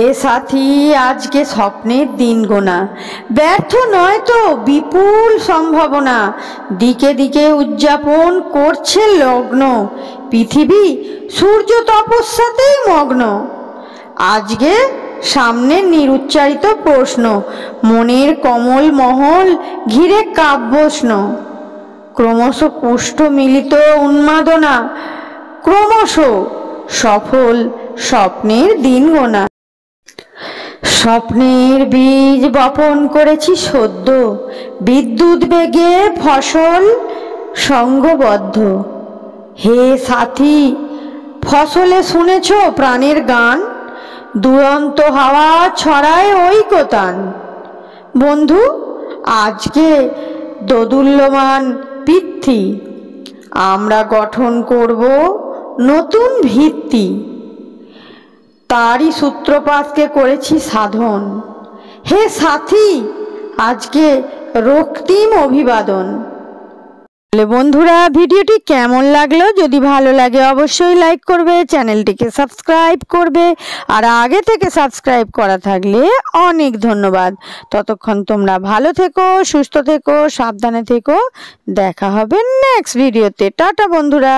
এ সাথী আজকে স্বপ্নের দিন গোনা, ব্যর্থ নয় তো বিপুল সম্ভাবনা, দিকে দিকে উদযাপন করছে লগ্ন, পৃথিবী সূর্য তপস্যাতেই মগ্ন। আজকে সামনে নিরুচ্চারিত প্রশ্ন, মনের কমল মহল ঘিরে কাব্যস্ন, ক্রমশ পুষ্ট মিলিত উন্মাদনা, ক্রমশ সফল স্বপ্নের দিন গোনা। স্বপ্নের বীজ বপন করেছি সদ্য, বিদ্যুৎ বেগে ফসল সঙ্গবদ্ধ। হে সাথী, ফসলে শুনেছ প্রাণের গান, দুরন্ত হাওয়া ছড়ায় ঐকতান। বন্ধু, আজকে দোদুল্যমান পৃথ্বী, আমরা গঠন করব নতুন ভিত্তি, তারই সূত্রপাতকে করেছি সাধন। হে সাথী, আজকে রক্তিম অভিবাদন। বন্ধুরা, ভিডিওটি কেমন লাগলো? যদি ভালো লাগে অবশ্যই লাইক করবে, চ্যানেলটিকে সাবস্ক্রাইব করবে, আর আগে থেকে সাবস্ক্রাইব করা থাকলে অনেক ধন্যবাদ। ততক্ষণ তোমরা ভালো থেকো, সুস্থ থেকো, সাবধানে থেকো। দেখা হবে নেক্সট ভিডিওতে। টাটা বন্ধুরা।